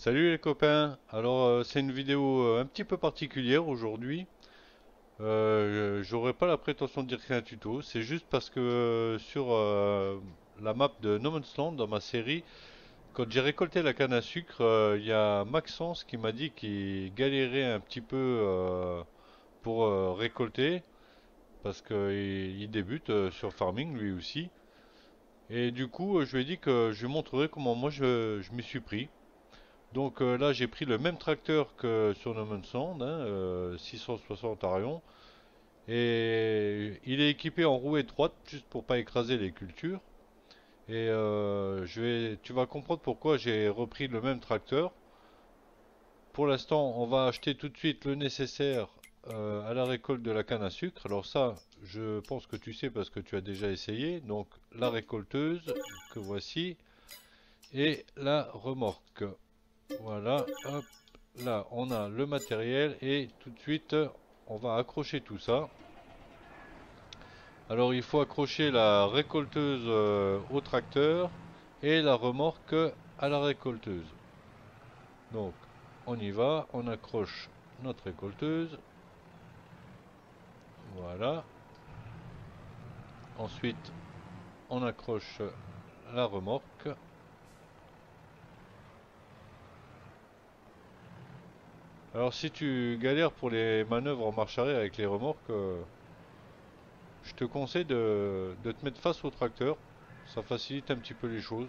Salut les copains. Alors c'est une vidéo un petit peu particulière aujourd'hui. J'aurais pas la prétention de dire que c'est un tuto. C'est juste parce que sur la map de No Man's Land dans ma série, quand j'ai récolté la canne à sucre, il y a Maxence qui m'a dit qu'il galérait un petit peu pour récolter parce qu'il débute sur farming lui aussi. Et du coup, je lui ai dit que je lui montrerai comment moi je m'y suis pris. Donc là, j'ai pris le même tracteur que sur No Man's Land, hein, 660 Arion, et il est équipé en roue étroite, juste pour pas écraser les cultures. Et tu vas comprendre pourquoi j'ai repris le même tracteur. Pour l'instant, on va acheter tout de suite le nécessaire à la récolte de la canne à sucre. Alors ça, je pense que tu sais parce que tu as déjà essayé. Donc la récolteuse que voici et la remorque. Voilà, hop. Là, on a le matériel et tout de suite, on va accrocher tout ça. Alors, il faut accrocher la récolteuse au tracteur et la remorque à la récolteuse. Donc, on y va, on accroche notre récolteuse. Voilà. Ensuite, on accroche la remorque. Alors, si tu galères pour les manœuvres en marche arrière avec les remorques, je te conseille de te mettre face au tracteur. Ça facilite un petit peu les choses.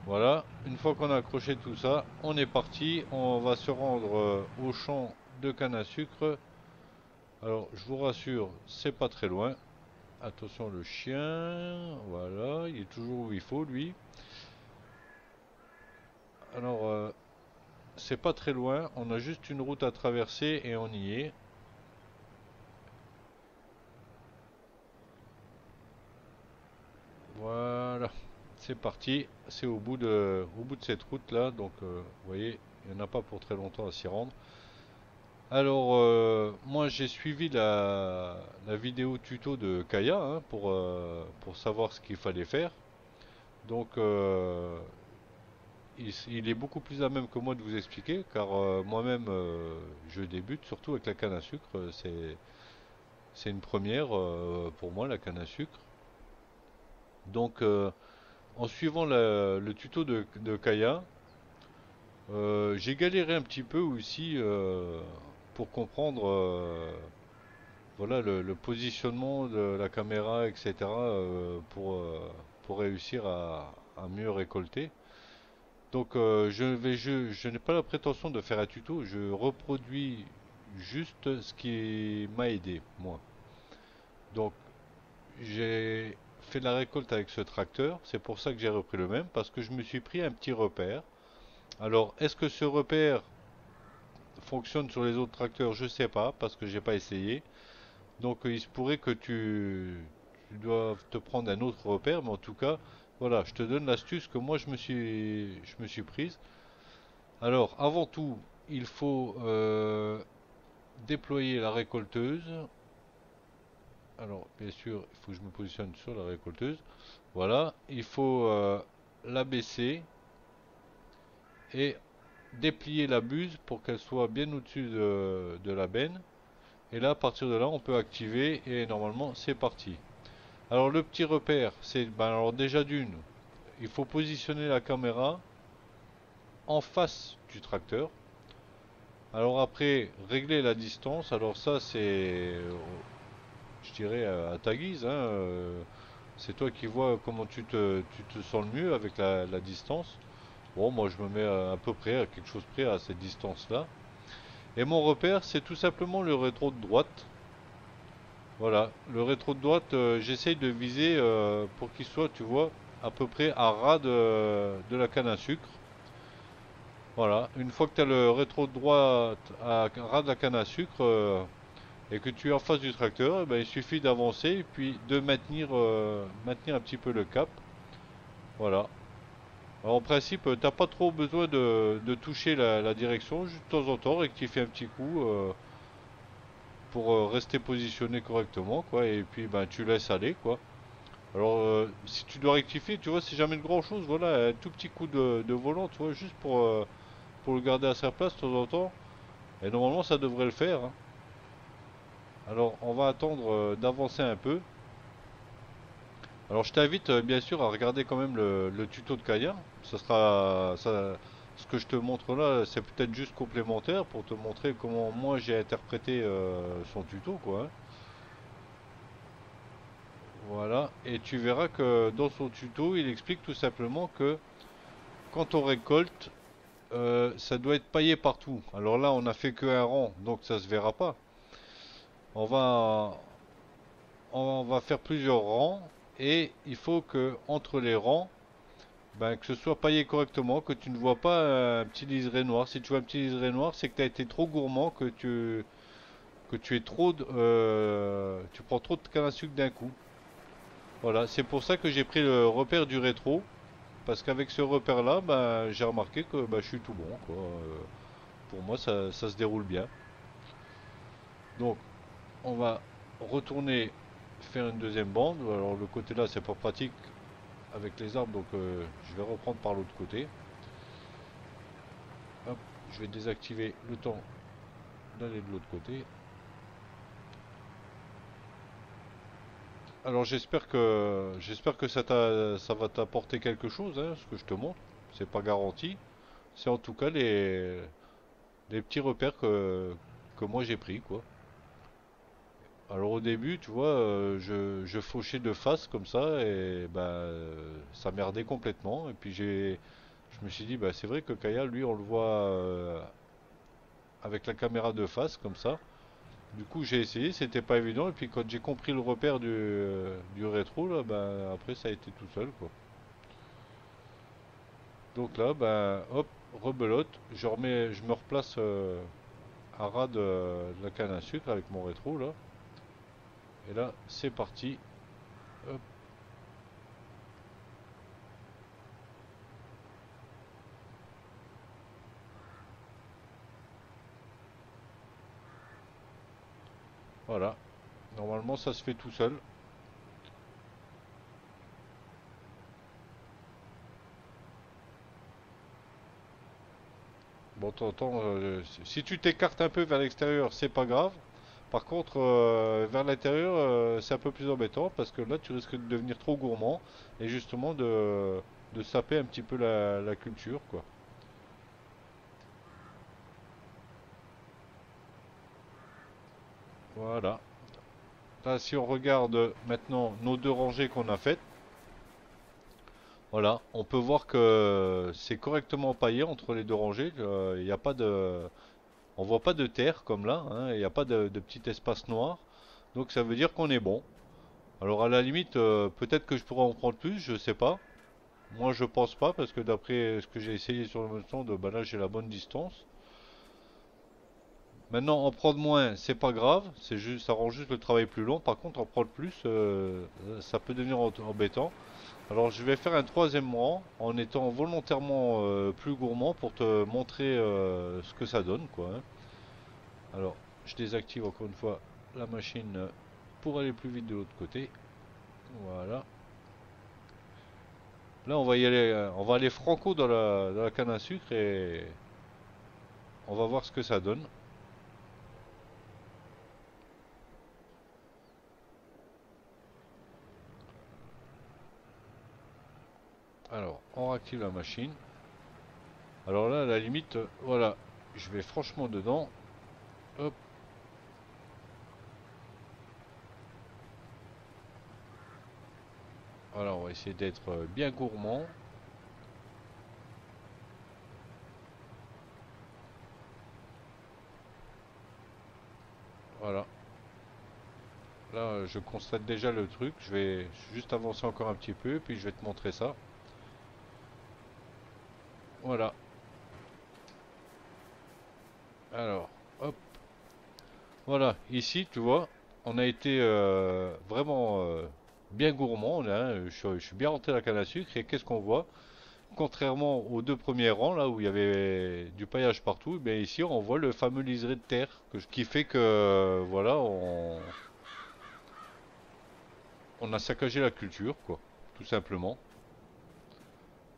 Voilà, une fois qu'on a accroché tout ça, on est parti. On va se rendre au champ de canne à sucre. Alors, je vous rassure, c'est pas très loin. Attention le chien, voilà, il est toujours où il faut lui. Alors, c'est pas très loin, on a juste une route à traverser et on y est. Voilà, c'est parti. C'est au bout de cette route là, donc vous voyez, il n'y en a pas pour très longtemps à s'y rendre. Alors, moi j'ai suivi la vidéo tuto de Kaya hein, pour savoir ce qu'il fallait faire. Donc, il est beaucoup plus à même que moi de vous expliquer, car moi-même je débute surtout avec la canne à sucre. C'est une première pour moi la canne à sucre. Donc, en suivant le tuto de Kaya, j'ai galéré un petit peu aussi pour comprendre. Voilà le positionnement de la caméra, etc. Pour réussir à mieux récolter. Donc je n'ai pas la prétention de faire un tuto, je reproduis juste ce qui m'a aidé, moi. Donc j'ai fait la récolte avec ce tracteur, c'est pour ça que j'ai repris le même, parce que je me suis pris un petit repère. Alors est-ce que ce repère fonctionne sur les autres tracteurs? Je sais pas, parce que j'ai pas essayé. Donc il se pourrait que tu doives te prendre un autre repère, mais en tout cas, voilà, je te donne l'astuce que moi je me suis prise. Alors, avant tout, il faut déployer la récolteuse. Alors, bien sûr, il faut que je me positionne sur la récolteuse. Voilà, il faut la baisser et déplier la buse pour qu'elle soit bien au-dessus de la benne. Et là, à partir de là, on peut activer et normalement, c'est parti. Alors le petit repère, c'est ben alors déjà d'une, il faut positionner la caméra en face du tracteur. Alors après, régler la distance. Alors ça c'est, je dirais à ta guise, hein, c'est toi qui vois comment tu te sens le mieux avec la distance. Bon, moi je me mets à peu près à quelque chose près à cette distance-là. Et mon repère, c'est tout simplement le rétro de droite. Voilà, le rétro de droite, j'essaye de viser pour qu'il soit, tu vois, à peu près à ras de la canne à sucre. Voilà, une fois que tu as le rétro de droite à ras de la canne à sucre et que tu es en face du tracteur, eh ben, il suffit d'avancer et puis de maintenir un petit peu le cap. Voilà. Alors, en principe, t'as pas trop besoin de toucher la direction, juste de temps en temps, rectifier un petit coup pour rester positionné correctement, quoi. Et puis, ben, tu laisses aller, quoi. Alors, si tu dois rectifier, tu vois, c'est jamais de grand chose. Voilà, un tout petit coup de volant, tu vois, juste pour le garder à sa place de temps en temps. Et normalement, ça devrait le faire, hein. Alors, on va attendre d'avancer un peu. Alors, je t'invite bien sûr à regarder quand même le tuto de Kaya. Ce que je te montre là, c'est peut-être juste complémentaire pour te montrer comment moi j'ai interprété son tuto, quoi, hein. Voilà, et tu verras que dans son tuto, il explique tout simplement que quand on récolte, ça doit être paillé partout. Alors là, on a fait qu'un rang, donc ça se verra pas. On va, on va faire plusieurs rangs et il faut que entre les rangs, ben, que ce soit paillé correctement, que tu ne vois pas un petit liseré noir. Si tu vois un petit liseré noir, c'est que tu as été trop gourmand, que tu es tu prends trop de canne à sucre d'un coup. Voilà, c'est pour ça que j'ai pris le repère du rétro. Parce qu'avec ce repère-là, ben, j'ai remarqué que ben, je suis tout bon, quoi. Pour moi, ça se déroule bien. Donc, on va retourner faire une deuxième bande. Alors, le côté là, c'est pas pratique avec les arbres, donc je vais reprendre par l'autre côté. Hop, je vais désactiver le temps d'aller de l'autre côté. Alors, j'espère que ça va t'apporter quelque chose, hein, ce que je te montre. C'est pas garanti. C'est en tout cas les petits repères que moi j'ai pris, quoi. Alors au début, tu vois, je fauchais de face comme ça et bah ça merdait complètement. Et puis je me suis dit, bah c'est vrai que Kaya, lui, on le voit avec la caméra de face comme ça. Du coup, j'ai essayé, c'était pas évident. Et puis quand j'ai compris le repère du rétro, là, bah après ça a été tout seul, quoi. Donc là, bah hop, rebelote, je me replace à ras de la canne à sucre avec mon rétro là. Et là, c'est parti. Hop, voilà. Normalement, ça se fait tout seul. Bon, t'entends, si tu t'écartes un peu vers l'extérieur, c'est pas grave. Par contre, vers l'intérieur, c'est un peu plus embêtant parce que là, tu risques de devenir trop gourmand et justement de saper un petit peu la culture, quoi. Voilà. Là, si on regarde maintenant nos deux rangées qu'on a faites, voilà, on peut voir que c'est correctement paillé entre les deux rangées. Il n'y a pas on voit pas de terre comme là, hein, il n'y a pas de petit espace noir. Donc ça veut dire qu'on est bon. Alors à la limite, peut-être que je pourrais en prendre plus, je sais pas. Moi je pense pas parce que d'après ce que j'ai essayé sur le stand, bah là j'ai la bonne distance. Maintenant en prendre moins, c'est pas grave, c'est juste, ça rend juste le travail plus long. Par contre en prendre plus, ça peut devenir embêtant. Alors je vais faire un troisième rang en étant volontairement plus gourmand pour te montrer ce que ça donne, quoi, hein. Alors je désactive encore une fois la machine pour aller plus vite de l'autre côté. Voilà. Là, on va y aller, on va aller franco dans la canne à sucre et on va voir ce que ça donne. Alors, on réactive la machine. Alors là, à la limite, voilà, je vais franchement dedans. Hop, voilà, on va essayer d'être bien gourmand. Voilà. Là, je constate déjà le truc. Je vais juste avancer encore un petit peu, puis je vais te montrer ça. Voilà. Alors, hop. Voilà. Ici, tu vois, on a été vraiment bien gourmand là, hein. Je suis bien rentré dans la canne à sucre et qu'est-ce qu'on voit? Contrairement aux deux premiers rangs, là où il y avait du paillage partout, mais ici on voit le fameux liseré de terre qui fait que voilà, on a saccagé la culture, quoi, tout simplement.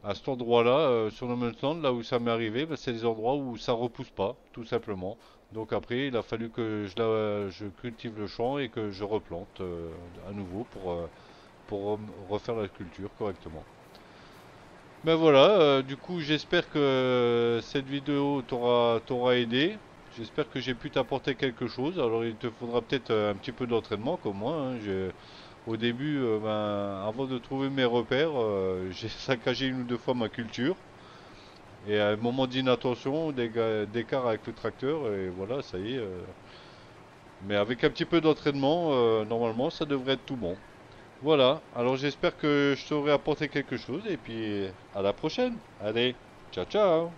À cet endroit-là, sur le Land, là où ça m'est arrivé, bah, c'est des endroits où ça repousse pas, tout simplement. Donc après, il a fallu que je cultive le champ et que je replante à nouveau pour refaire la culture correctement. Ben voilà, du coup j'espère que cette vidéo t'aura aidé. J'espère que j'ai pu t'apporter quelque chose. Alors il te faudra peut-être un petit peu d'entraînement comme moi, hein. Au début, avant de trouver mes repères, j'ai saccagé une ou deux fois ma culture. Et à un moment d'inattention, d'écart avec le tracteur, et voilà, ça y est. Mais avec un petit peu d'entraînement, normalement ça devrait être tout bon. Voilà, alors j'espère que je t'aurai apporté quelque chose et puis à la prochaine. Allez, ciao ciao.